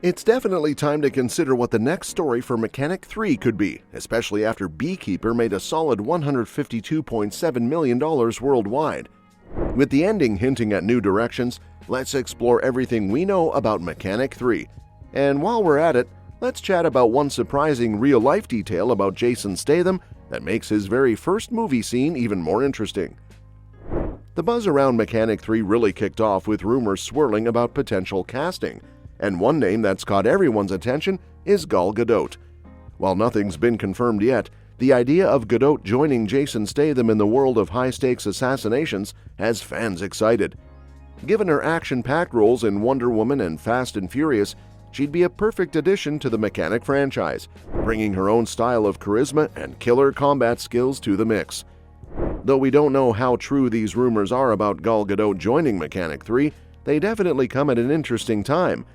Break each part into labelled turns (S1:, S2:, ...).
S1: It's definitely time to consider what the next story for Mechanic 3 could be, especially after Beekeeper made a solid $152.7 million worldwide. With the ending hinting at new directions, let's explore everything we know about Mechanic 3. And while we're at it, let's chat about one surprising real-life detail about Jason Statham that makes his very first movie scene even more interesting. The buzz around Mechanic 3 really kicked off with rumors swirling about potential casting, and one name that's caught everyone's attention is Gal Gadot. While nothing's been confirmed yet, the idea of Gadot joining Jason Statham in the world of high-stakes assassinations has fans excited. Given her action-packed roles in Wonder Woman and Fast and Furious, she'd be a perfect addition to the Mechanic franchise, bringing her own style of charisma and killer combat skills to the mix. Though we don't know how true these rumors are about Gal Gadot joining Mechanic 3, they definitely come at an interesting time.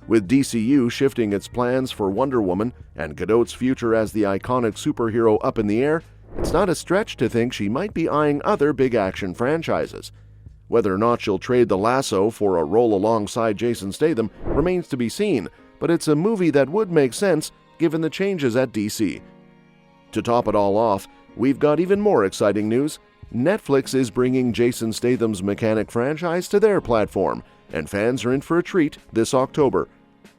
S1: With DCU shifting its plans for Wonder Woman and Gadot's future as the iconic superhero up in the air, it's not a stretch to think she might be eyeing other big action franchises. Whether or not she'll trade the lasso for a role alongside Jason Statham remains to be seen, but it's a movie that would make sense given the changes at DC. To top it all off, we've got even more exciting news. Netflix is bringing Jason Statham's Mechanic franchise to their platform, and fans are in for a treat this October.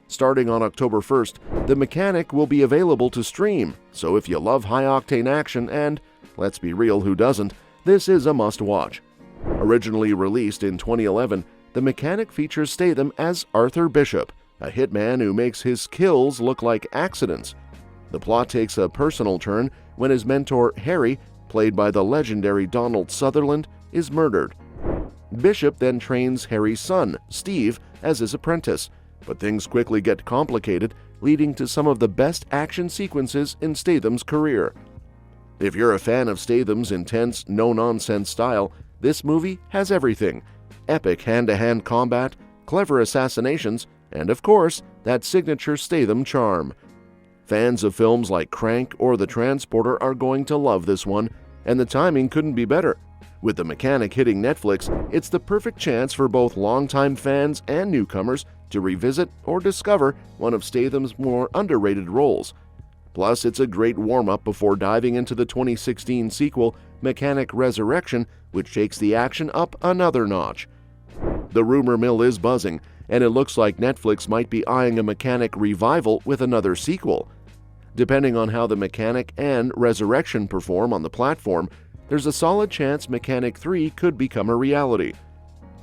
S1: Starting on October 1st, The Mechanic will be available to stream, so if you love high-octane action and, let's be real, who doesn't, this is a must-watch. Originally released in 2011, The Mechanic features Statham as Arthur Bishop, a hitman who makes his kills look like accidents. The plot takes a personal turn when his mentor, Harry, played by the legendary Donald Sutherland, is murdered. Bishop then trains Harry's son, Steve, as his apprentice, but things quickly get complicated, leading to some of the best action sequences in Statham's career. If you're a fan of Statham's intense, no-nonsense style, this movie has everything: epic hand-to-hand combat, clever assassinations, and of course, that signature Statham charm. Fans of films like Crank or The Transporter are going to love this one, and the timing couldn't be better. With The Mechanic hitting Netflix, it's the perfect chance for both longtime fans and newcomers to revisit or discover one of Statham's more underrated roles. Plus, it's a great warm-up before diving into the 2016 sequel, Mechanic Resurrection, which takes the action up another notch. The rumor mill is buzzing, and it looks like Netflix might be eyeing a Mechanic revival with another sequel. Depending on how The Mechanic and Resurrection perform on the platform, there's a solid chance Mechanic 3 could become a reality.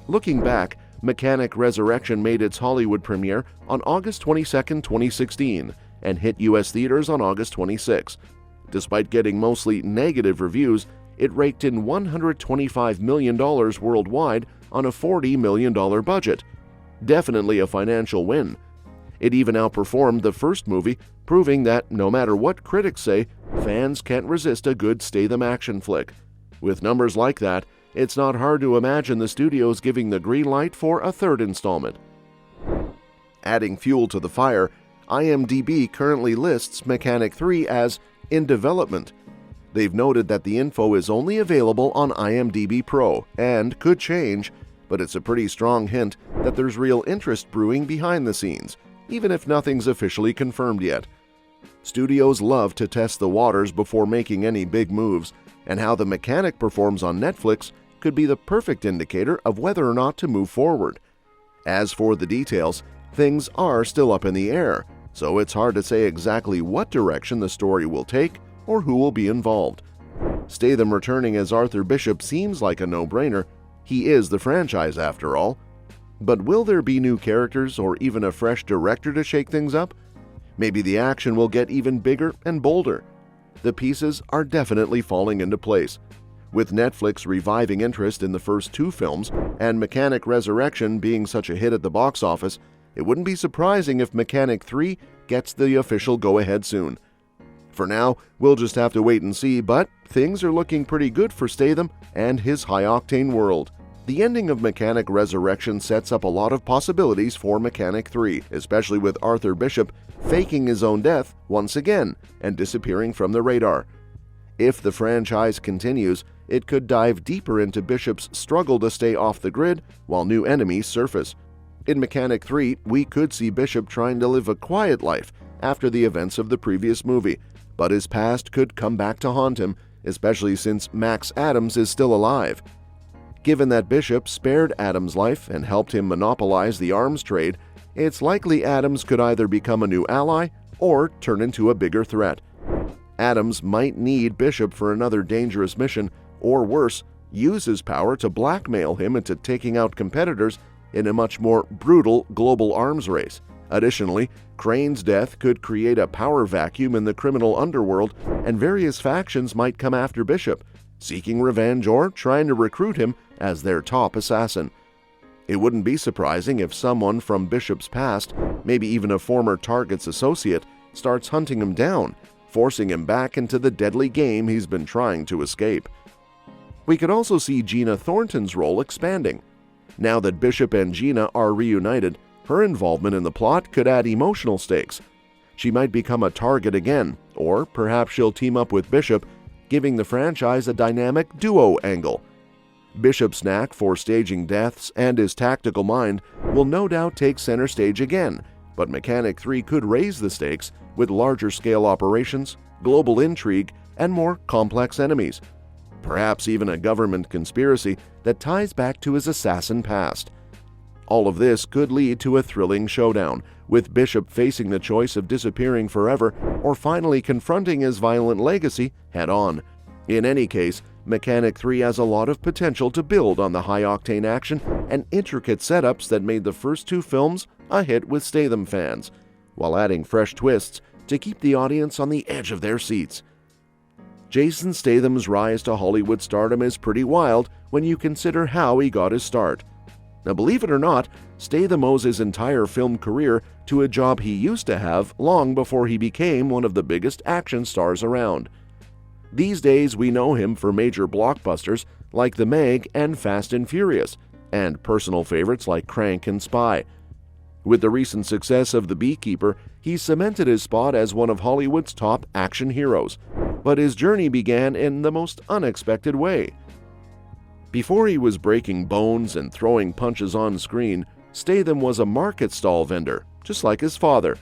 S1: Looking back, Mechanic Resurrection made its Hollywood premiere on August 22, 2016, and hit U.S. theaters on August 26. Despite getting mostly negative reviews, it raked in $125 million worldwide on a $40 million budget. Definitely a financial win. It even outperformed the first movie, proving that no matter what critics say, fans can't resist a good Statham action flick. With numbers like that, it's not hard to imagine the studios giving the green light for a third installment. Adding fuel to the fire, IMDb currently lists Mechanic 3 as in development. They've noted that the info is only available on IMDb Pro and could change, but it's a pretty strong hint that there's real interest brewing behind the scenes, even if nothing's officially confirmed yet. Studios love to test the waters before making any big moves, and how The Mechanic performs on Netflix could be the perfect indicator of whether or not to move forward. As for the details, things are still up in the air, so it's hard to say exactly what direction the story will take or who will be involved. Statham returning as Arthur Bishop seems like a no-brainer. He is the franchise after all. But will there be new characters or even a fresh director to shake things up? Maybe the action will get even bigger and bolder. The pieces are definitely falling into place. With Netflix reviving interest in the first two films and Mechanic Resurrection being such a hit at the box office, it wouldn't be surprising if Mechanic 3 gets the official go-ahead soon. For now, we'll just have to wait and see, but things are looking pretty good for Statham and his high-octane world. The ending of Mechanic Resurrection sets up a lot of possibilities for Mechanic 3, especially with Arthur Bishop faking his own death once again and disappearing from the radar. If the franchise continues, it could dive deeper into Bishop's struggle to stay off the grid while new enemies surface. In Mechanic 3, we could see Bishop trying to live a quiet life after the events of the previous movie, but his past could come back to haunt him, especially since Max Adams is still alive. Given that Bishop spared Adams' life and helped him monopolize the arms trade, it's likely Adams could either become a new ally or turn into a bigger threat. Adams might need Bishop for another dangerous mission, or worse, use his power to blackmail him into taking out competitors in a much more brutal global arms race. Additionally, Crane's death could create a power vacuum in the criminal underworld, and various factions might come after Bishop, seeking revenge or trying to recruit him as their top assassin. It wouldn't be surprising if someone from Bishop's past, maybe even a former Target's associate, starts hunting him down, forcing him back into the deadly game he's been trying to escape. We could also see Gina Thornton's role expanding. Now that Bishop and Gina are reunited, her involvement in the plot could add emotional stakes. She might become a target again, or perhaps she'll team up with Bishop, giving the franchise a dynamic duo angle. Bishop's knack for staging deaths and his tactical mind will no doubt take center stage again, but Mechanic 3 could raise the stakes with larger-scale operations, global intrigue, and more complex enemies. Perhaps even a government conspiracy that ties back to his assassin past. All of this could lead to a thrilling showdown, with Bishop facing the choice of disappearing forever or finally confronting his violent legacy head-on. In any case, Mechanic 3 has a lot of potential to build on the high-octane action and intricate setups that made the first two films a hit with Statham fans, while adding fresh twists to keep the audience on the edge of their seats. Jason Statham's rise to Hollywood stardom is pretty wild when you consider how he got his start. Now, believe it or not, Statham owes his entire film career to a job he used to have long before he became one of the biggest action stars around. These days, we know him for major blockbusters like The Meg and Fast and Furious, and personal favorites like Crank and Spy. With the recent success of The Beekeeper, he cemented his spot as one of Hollywood's top action heroes, but his journey began in the most unexpected way. Before he was breaking bones and throwing punches on screen, Statham was a market stall vendor, just like his father.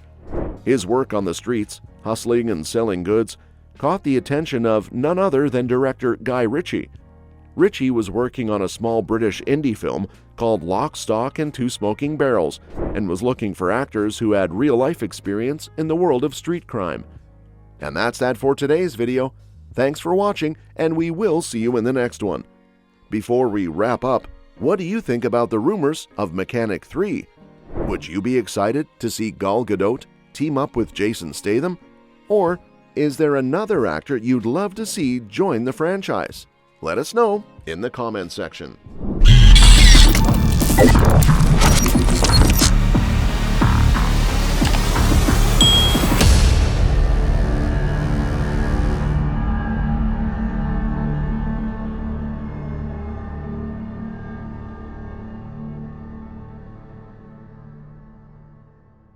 S1: His work on the streets, hustling and selling goods, caught the attention of none other than director Guy Ritchie. Ritchie was working on a small British indie film called Lock, Stock and Two Smoking Barrels, and was looking for actors who had real-life experience in the world of street crime. And that's that for today's video. Thanks for watching, and we will see you in the next one. Before we wrap up, what do you think about the rumors of Mechanic 3? Would you be excited to see Gal Gadot team up with Jason Statham? Or is there another actor you'd love to see join the franchise? Let us know in the comments section.